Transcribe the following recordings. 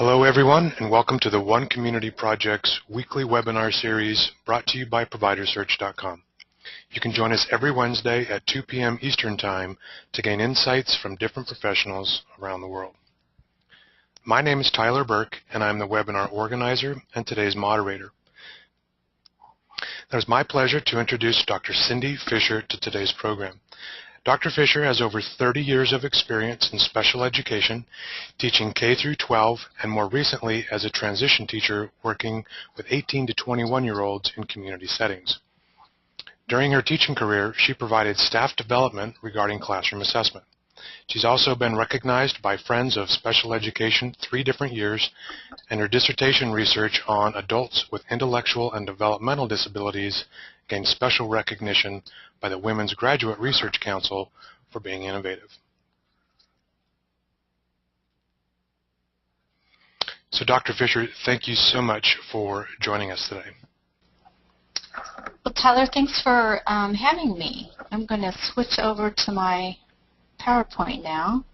Hello everyone, and welcome to the One Community Project's weekly webinar series brought to you by ProviderSearch.com. You can join us every Wednesday at 2 p.m. Eastern Time to gain insights from different professionals around the world. My name is Tyler Burke, and I'm the webinar organizer and today's moderator. It is my pleasure to introduce Dr. Cindy Fisher to today's program. Dr. Fisher has over 30 years of experience in special education, teaching K through 12, and more recently as a transition teacher working with 18 to 21-year-olds in community settings. During her teaching career, she provided staff development regarding classroom assessment. She's also been recognized by Friends of Special Education 3 different years, and her dissertation research on adults with intellectual and developmental disabilities gained special recognition by the Women's Graduate Research Council for being innovative. So Dr. Fisher, thank you so much for joining us today. Well, Tyler, thanks for having me. I'm going to switch over to my PowerPoint now.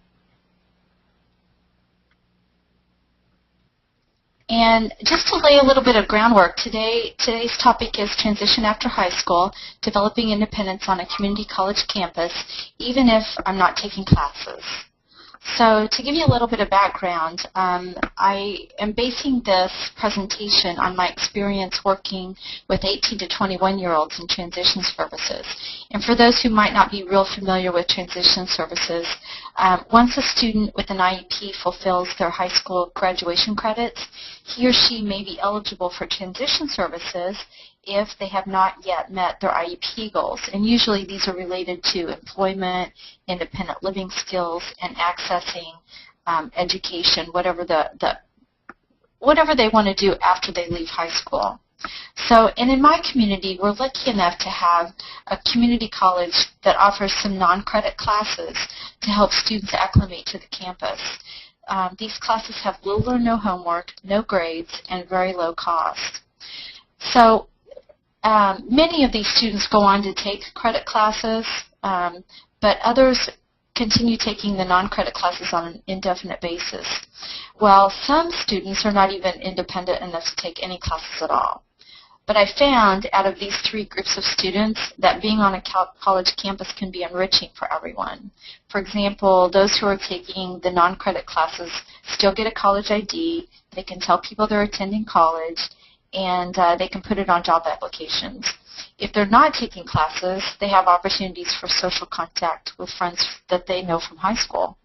And just to lay a little bit of groundwork, today's topic is Transition After High School, Developing Independence on a Community College Campus, even if I'm not taking classes. So to give you a little bit of background, I am basing this presentation on my experience working with 18 to 21-year-olds in transition services. And for those who might not be real familiar with transition services, once a student with an IEP fulfills their high school graduation credits, he or she may be eligible for transition services if they have not yet met their IEP goals. And usually these are related to employment, independent living skills, and accessing education, whatever they want to do after they leave high school. So, and in my community, we're lucky enough to have a community college that offers some non-credit classes to help students acclimate to the campus. These classes have little or no homework, no grades, and very low cost. So many of these students go on to take credit classes, but others continue taking the non-credit classes on an indefinite basis, while some students are not even independent enough to take any classes at all. But I found out of these 3 groups of students that being on a college campus can be enriching for everyone. For example, those who are taking the non-credit classes still get a college ID, they can tell people they're attending college, and they can put it on job applications. If they're not taking classes, they have opportunities for social contact with friends that they know from high school.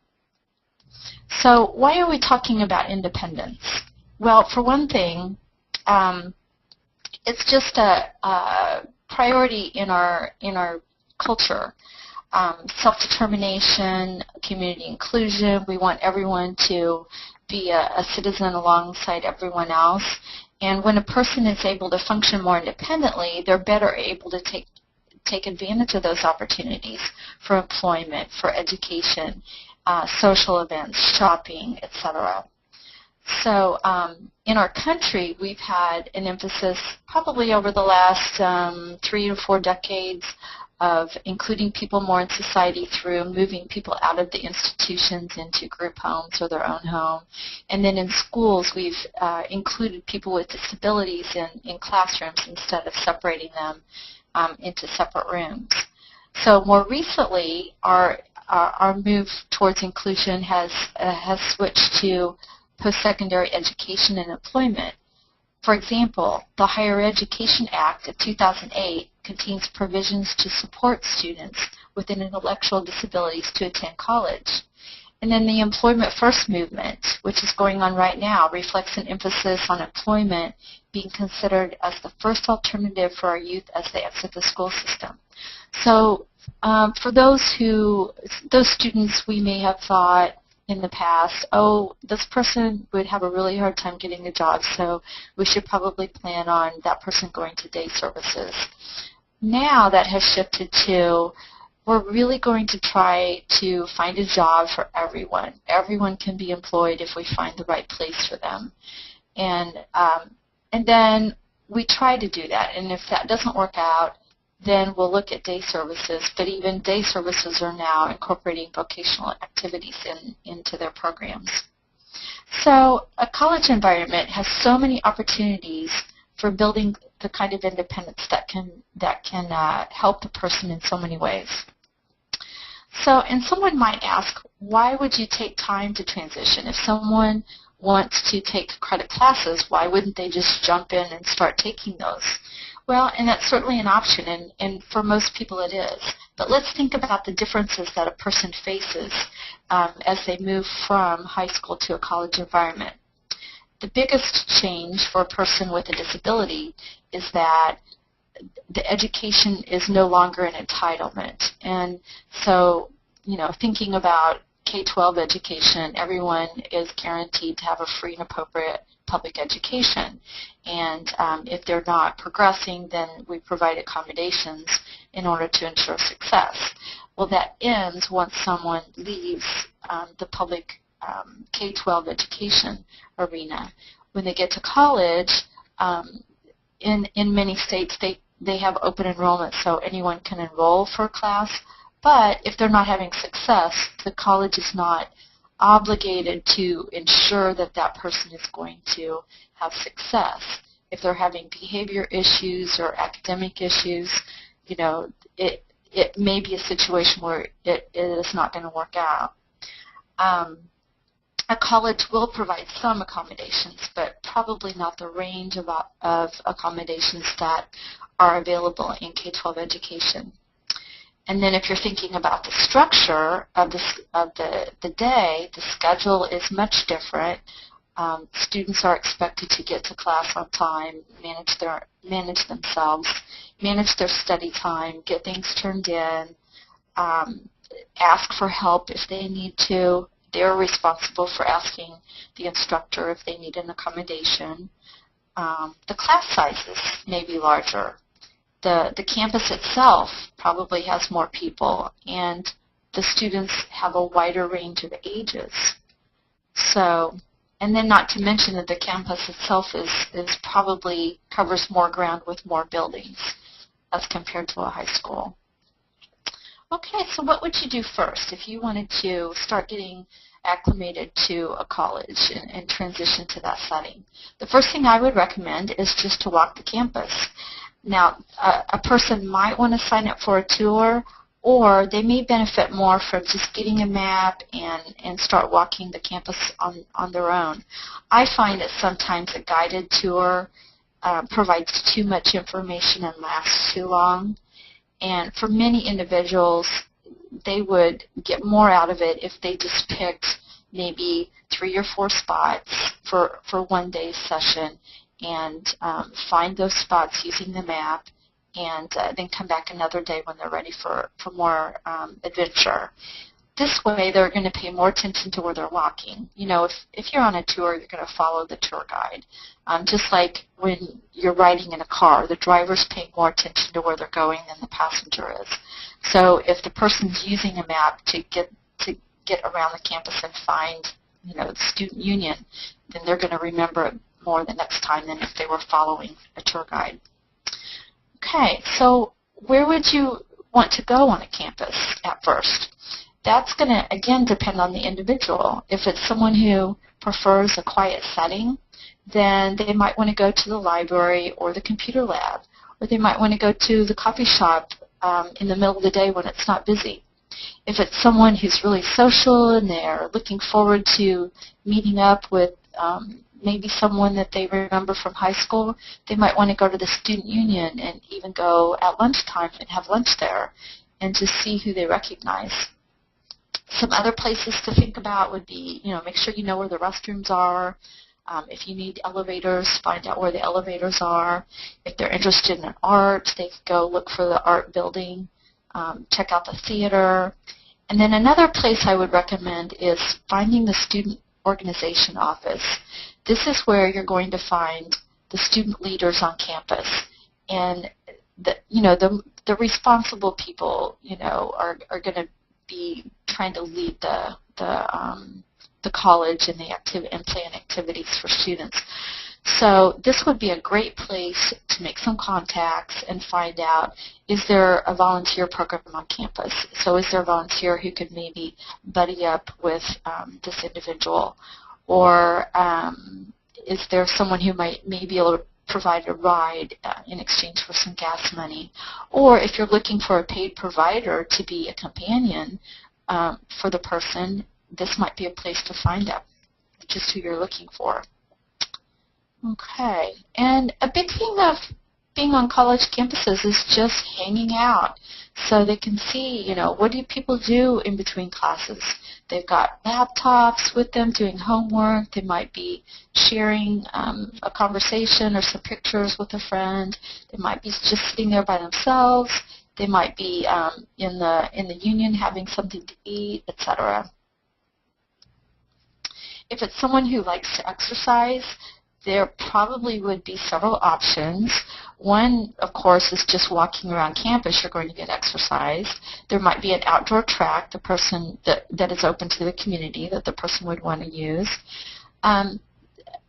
So why are we talking about independence? Well, for one thing, it's just a priority in our culture. Self-determination, community inclusion. We want everyone to be a citizen alongside everyone else. And when a person is able to function more independently, they're better able to take advantage of those opportunities for employment, for education, social events, shopping, etc. So in our country, we've had an emphasis probably over the last 3 or 4 decades of including people more in society through moving people out of the institutions into group homes or their own home. And then in schools, we've included people with disabilities in classrooms instead of separating them into separate rooms. So more recently, our move towards inclusion has switched to post-secondary education and employment. For example, the Higher Education Act of 2008 contains provisions to support students with intellectual disabilities to attend college. And then the Employment First movement, which is going on right now, reflects an emphasis on employment being considered as the first alternative for our youth as they exit the school system. So for those students, we may have thought in the past, oh, this person would have a really hard time getting a job, so we should probably plan on that person going to day services. Now that has shifted to, we're really going to try to find a job for everyone. Everyone can be employed if we find the right place for them. And then we try to do that. And if that doesn't work out, then we'll look at day services. But even day services are now incorporating vocational activities into their programs. So a college environment has so many opportunities for building the kind of independence that can help the person in so many ways. So, and someone might ask, why would you take time to transition? If someone wants to take credit classes, why wouldn't they just jump in and start taking those? Well, and that's certainly an option, and for most people it is. But let's think about the differences that a person faces as they move from high school to a college environment. The biggest change for a person with a disability is that the education is no longer an entitlement. And so, thinking about K-12 education, everyone is guaranteed to have a free and appropriate public education. And if they're not progressing, then we provide accommodations in order to ensure success. Well, that ends once someone leaves the public K-12 education arena. When they get to college, in many states, they have open enrollment, so anyone can enroll for a class. But if they're not having success, the college is not obligated to ensure that that person is going to have success. If they're having behavior issues or academic issues, it may be a situation where it is not going to work out. A college will provide some accommodations, but probably not the range of accommodations that are available in K-12 education. And then if you're thinking about the structure of the day, the schedule is much different. Students are expected to get to class on time, manage themselves, manage their study time, get things turned in, ask for help if they need to. They're responsible for asking the instructor if they need an accommodation. The class sizes may be larger. The campus itself probably has more people, and the students have a wider range of ages. So, and then not to mention that the campus itself is probably covers more ground with more buildings as compared to a high school. Okay, so what would you do first if you wanted to start getting acclimated to a college and transition to that setting? The first thing I would recommend is just to walk the campus. Now, a person might want to sign up for a tour, or they may benefit more from just getting a map and start walking the campus on their own. I find that sometimes a guided tour provides too much information and lasts too long. And for many individuals, they would get more out of it if they just picked maybe 3 or 4 spots for one day's session and find those spots using the map and then come back another day when they're ready for more adventure. This way, they're going to pay more attention to where they're walking. If you're on a tour, you're going to follow the tour guide. Just like when you're riding in a car, the driver's paying more attention to where they're going than the passenger is. So if the person's using a map to get around the campus and find, the student union, then they're going to remember it more the next time than if they were following a tour guide. Okay, so where would you want to go on a campus at first? That's going to, again, depend on the individual. If it's someone who prefers a quiet setting, then they might want to go to the library or the computer lab, or they might want to go to the coffee shop in the middle of the day when it's not busy. If it's someone who's really social and they're looking forward to meeting up with maybe someone that they remember from high school, they might want to go to the student union and even go at lunchtime and have lunch there and just see who they recognize. Some other places to think about would be, make sure you know where the restrooms are. If you need elevators, find out where the elevators are. If they're interested in art, they could go look for the art building, check out the theater. And then another place I would recommend is finding the student organization office. This is where you're going to find the student leaders on campus. And the responsible people, are going to be trying to lead the college and and plan activities for students. So this would be a great place to make some contacts and find out, is there a volunteer program on campus? So is there a volunteer who could maybe buddy up with this individual? or is there someone who may be able to provide a ride in exchange for some gas money? Or if you're looking for a paid provider to be a companion for the person, this might be a place to find out just who you're looking for. Okay, and a big thing of being on college campuses is just hanging out, so they can see, what do people do in between classes. They've got laptops with them doing homework. They might be sharing a conversation or some pictures with a friend. They might be just sitting there by themselves. They might be in the union having something to eat, etc. If it's someone who likes to exercise, there probably would be several options. One, of course, is just walking around campus. You're going to get exercise. There might be an outdoor track that is open to the community that the person would want to use.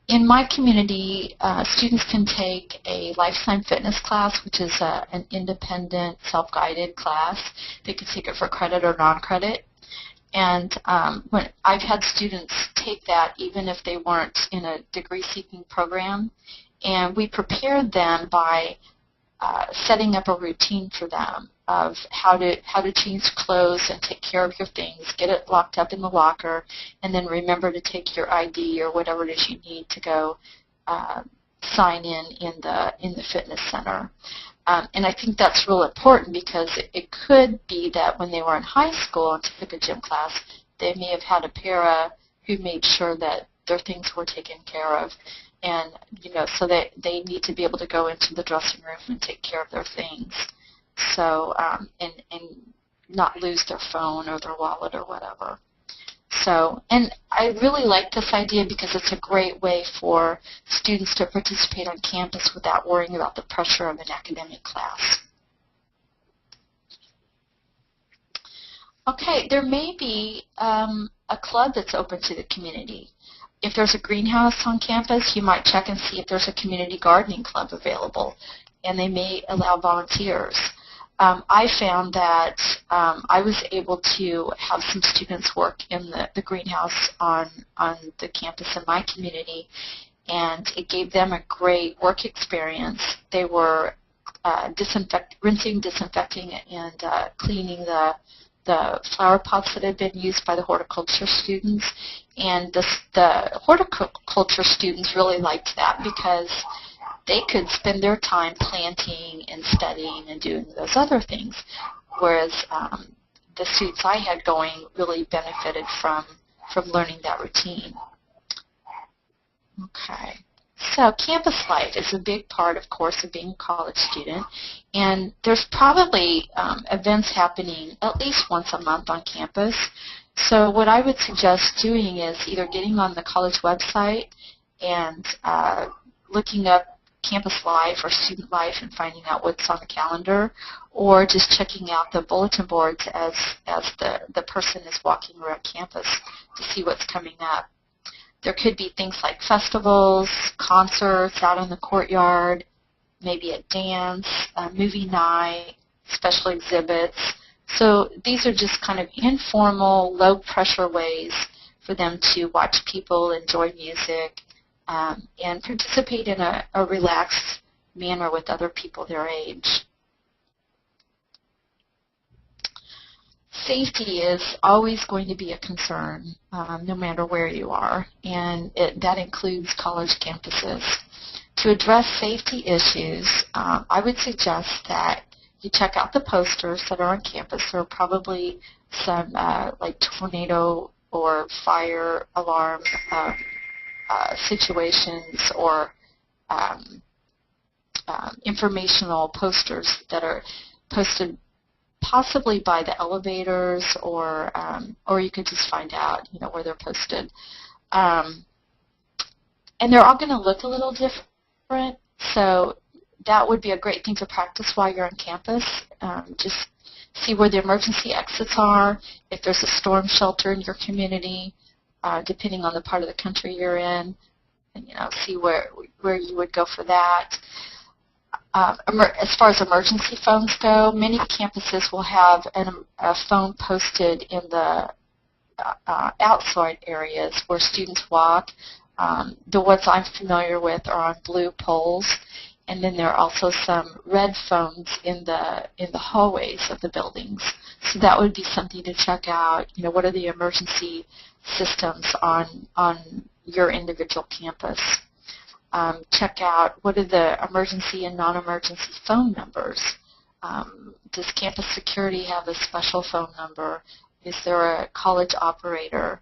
In my community, students can take a lifetime fitness class, which is an independent, self-guided class. They can take it for credit or non-credit. And when I've had students take that even if they weren't in a degree-seeking program, and we prepared them by setting up a routine for them of how to change clothes and take care of your things, get it locked up in the locker, and then remember to take your ID or whatever it is you need to go sign in the fitness center. And I think that's real important because it could be that when they were in high school and took a gym class, they may have had a para who made sure that their things were taken care of. And, so that they need to be able to go into the dressing room and take care of their things. So, and not lose their phone or their wallet or whatever. So, and I really like this idea because it's a great way for students to participate on campus without worrying about the pressure of an academic class. Okay, there may be a club that's open to the community. If there's a greenhouse on campus, you might check and see if there's a community gardening club available, and they may allow volunteers. I found that I was able to have some students work in the greenhouse on the campus in my community, and it gave them a great work experience. They were rinsing, disinfecting, and cleaning the flower pots that had been used by the horticulture students. And the horticulture students really liked that because they could spend their time planting and studying and doing those other things, whereas the students I had going really benefited from learning that routine. Okay. So campus life is a big part, of course, of being a college student, and there's probably events happening at least once a month on campus. So what I would suggest doing is either getting on the college website and looking up campus life or student life and finding out what's on the calendar, or just checking out the bulletin boards as the person is walking around campus to see what's coming up. There could be things like festivals, concerts out in the courtyard, maybe a dance, a movie night, special exhibits. So these are just kind of informal, low-pressure ways for them to watch people enjoy music and participate in a relaxed manner with other people their age. Safety is always going to be a concern, no matter where you are, and that includes college campuses. To address safety issues, I would suggest that you check out the posters that are on campus. There are probably some like tornado or fire alarm situations or informational posters that are posted possibly by the elevators, or you could just find out, where they're posted. And they're all going to look a little different, so that would be a great thing to practice while you're on campus. Just see where the emergency exits are, if there's a storm shelter in your community, depending on the part of the country you're in, and see where you would go for that. As far as emergency phones go, many campuses will have a phone posted in the outside areas where students walk. The ones I'm familiar with are on blue poles, and then there are also some red phones in the hallways of the buildings. So that would be something to check out. You know, what are the emergency systems on your individual campus? Check out what are the emergency and non-emergency phone numbers. Does campus security have a special phone number? Is there a college operator?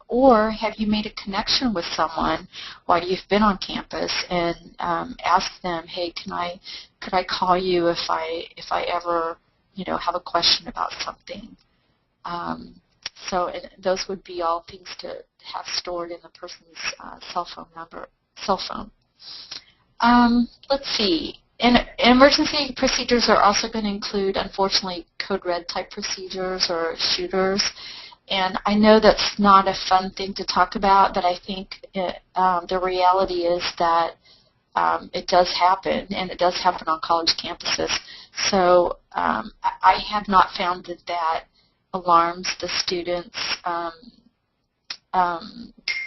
Or have you made a connection with someone while you've been on campus and asked them, hey, could I call you if I ever have a question about something? So those would be all things to have stored in the person's cell phone. Let's see. And emergency procedures are also going to include, unfortunately, code red type procedures or shooters. And I know that's not a fun thing to talk about, but I think the reality is that it does happen, and it does happen on college campuses. So I have not found that alarms the students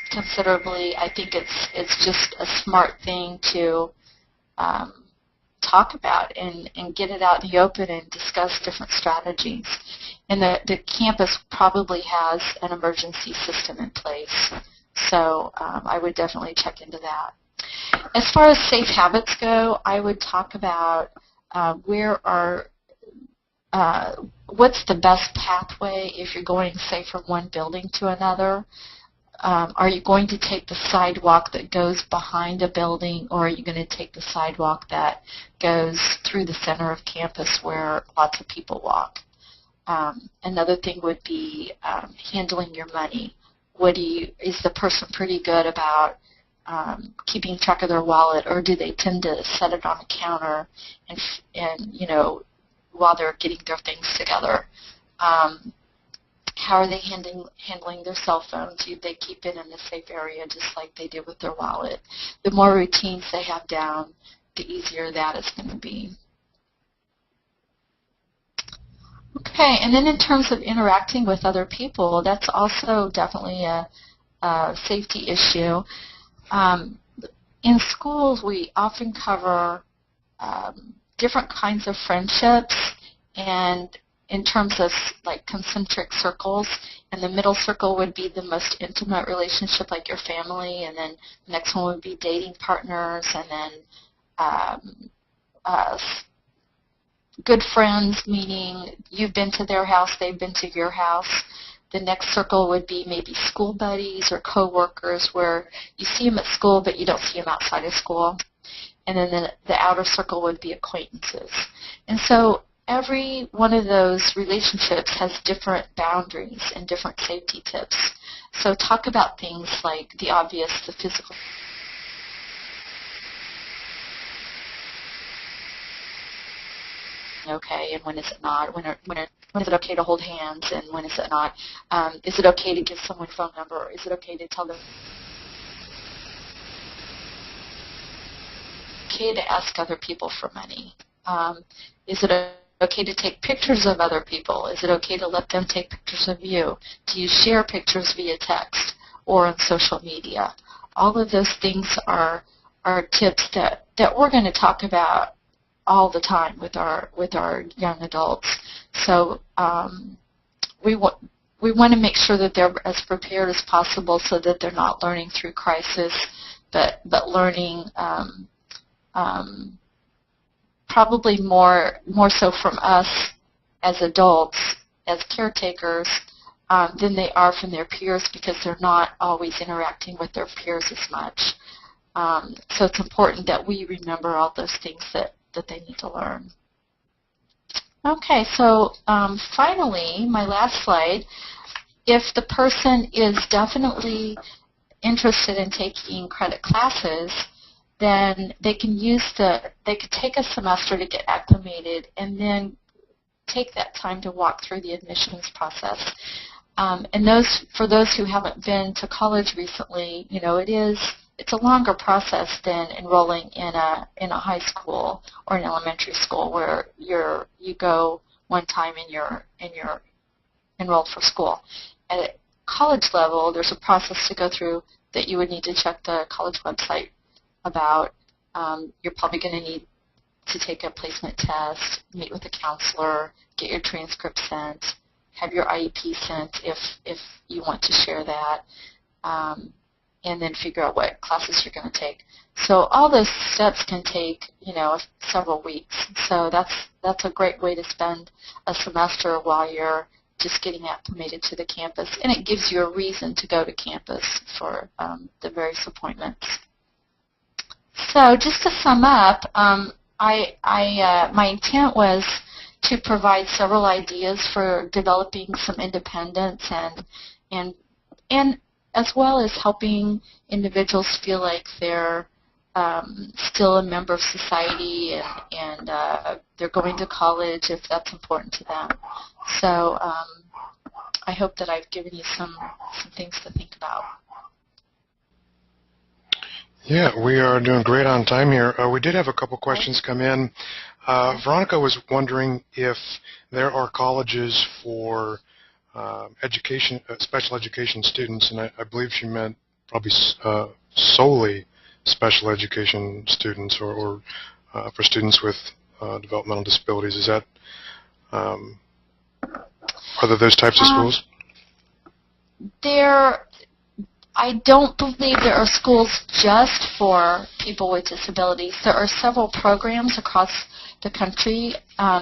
considerably. I think it's just a smart thing to talk about and get it out in the open and discuss different strategies. And the campus probably has an emergency system in place. So I would definitely check into that. As far as safe habits go, I would talk about what's the best pathway if you're going, say, from one building to another. Are you going to take the sidewalk that goes behind a building, or are you going to take the sidewalk that goes through the center of campus where lots of people walk? Another thing would be handling your money. Is the person pretty good about keeping track of their wallet, or do they tend to set it on a counter and while they're getting their things together? How are they handling their cell phones? Do they keep it in a safe area just like they did with their wallet? The more routines they have down, the easier that is going to be. Okay, and then in terms of interacting with other people, that's also definitely a safety issue. In schools, we often cover different kinds of friendships, and in terms of like concentric circles, and the middle circle would be the most intimate relationship, like your family, and then the next one would be dating partners, and then good friends, meaning you've been to their house, they've been to your house. The next circle would be maybe school buddies or coworkers, where you see them at school but you don't see them outside of school. And then the outer circle would be acquaintances. And so every one of those relationships has different boundaries and different safety tips. So talk about things like the obvious, the physical. Okay, and when is it not? When is it okay to hold hands, and when is it not? Is it okay to give someone a phone number, or is it okay to tell them? Okay to ask other people for money? Is it okay to take pictures of other people? Is it okay to let them take pictures of you? Do you share pictures via text or on social media? All of those things are tips that we're going to talk about all the time with our young adults. So we want to make sure that they're as prepared as possible, so that they're not learning through crisis, but learning probably more so from us as adults, as caretakers, than they are from their peers, because they're not always interacting with their peers as much. So it's important that we remember all those things that they need to learn. Okay, so finally, my last slide. If the person is definitely interested in taking credit classes, then they can they could take a semester to get acclimated, and then take that time to walk through the admissions process. And for those who haven't been to college recently, it's a longer process than enrolling in a high school or an elementary school, where you go one time and you're enrolled for school. college level, there's a process to go through that you would need to check the college website about. You're probably going to need to take a placement test, meet with a counselor, get your transcript sent, have your IEP sent if you want to share that, and then figure out what classes you're going to take. So all those steps can take, several weeks. So that's a great way to spend a semester while you're just getting acclimated to the campus, and it gives you a reason to go to campus for the various appointments. So just to sum up, my intent was to provide several ideas for developing some independence and as well as helping individuals feel like they're still a member of society and they're going to college if that's important to them. So I hope that I've given you some things to think about. Yeah, we are doing great on time here. We did have a couple questions come in. Veronica was wondering if there are colleges for special education students, and I believe she meant probably solely special education students or for students with developmental disabilities. Is that, are there those types of schools? I don't believe there are schools just for people with disabilities. There are several programs across the country.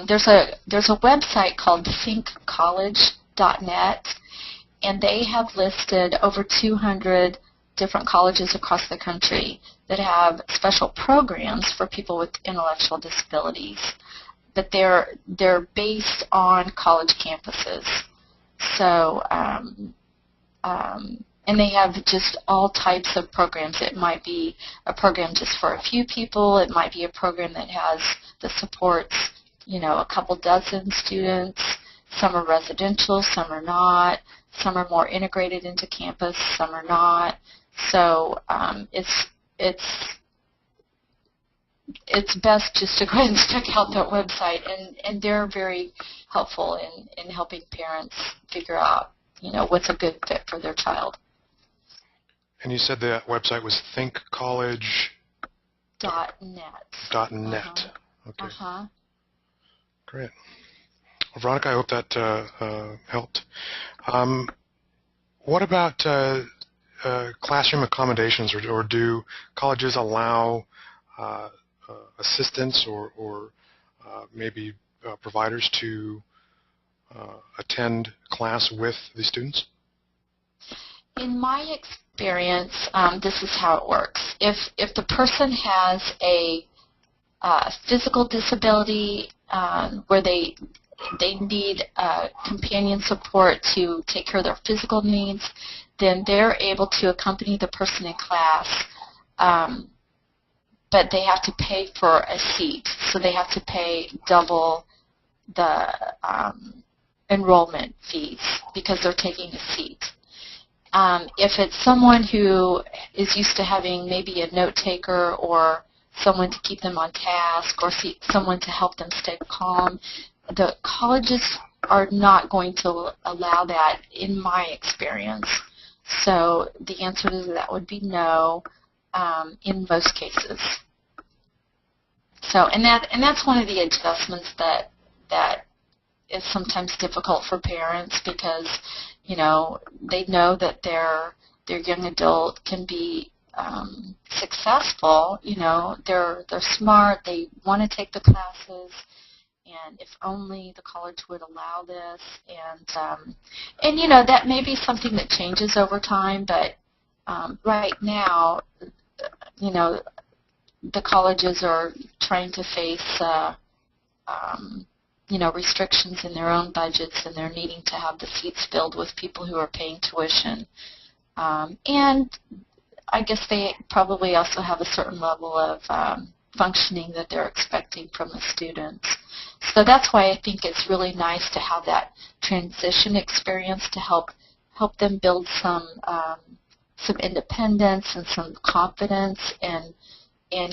There's a website called thinkcollege.net, and they have listed over 200 different colleges across the country that have special programs for people with intellectual disabilities. But they're based on college campuses. So and they have just all types of programs. It might be a program just for a few people. It might be a program that supports, a couple dozen students. Some are residential, some are not. Some are more integrated into campus, some are not. So it's best just to go ahead and check out that website, and they're very helpful in helping parents figure out, what's a good fit for their child. And you said that website was thinkcollege.net. .net. Okay. Great. Well, Veronica, I hope that helped. What about classroom accommodations, or do colleges allow assistants or maybe providers to attend class with the students? In my experience, this is how it works. If the person has a physical disability where they need companion support to take care of their physical needs, then they're able to accompany the person in class, but they have to pay for a seat. So they have to pay double the enrollment fees because they're taking a seat. If it's someone who is used to having maybe a note taker or someone to keep them on task or someone to help them stay calm, the colleges are not going to allow that in my experience. So the answer to that would be no in most cases. So and that's one of the adjustments that is sometimes difficult for parents because they know that their young adult can be successful. They're smart. They want to take the classes, and if only the college would allow this. And that may be something that changes over time. But right now, the colleges are trying to face restrictions in their own budgets, and they're needing to have the seats filled with people who are paying tuition. And I guess they probably also have a certain level of functioning that they're expecting from the students. So that's why I think it's really nice to have that transition experience to help them build some independence and some confidence and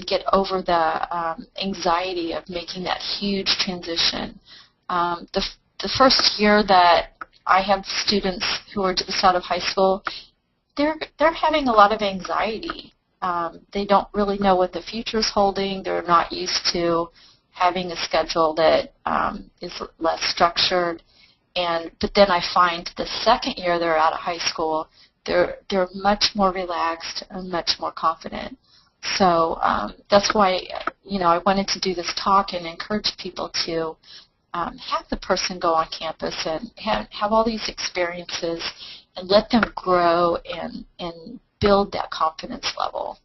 get over the anxiety of making that huge transition. The first year that I have students who are just out of high school. They're having a lot of anxiety. They don't really know what the future's holding. They're not used to having a schedule that is less structured. But then I find the second year they're out of high school, they're much more relaxed and much more confident. So that's why I wanted to do this talk and encourage people to have the person go on campus and have all these experiences and let them grow and build that confidence level.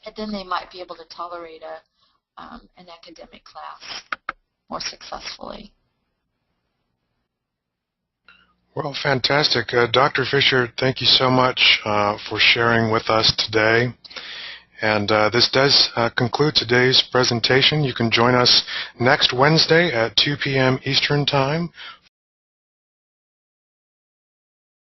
And then they might be able to tolerate an academic class more successfully. Well, fantastic. Dr. Fisher, thank you so much for sharing with us today. And this does conclude today's presentation. You can join us next Wednesday at 2 p.m. Eastern Time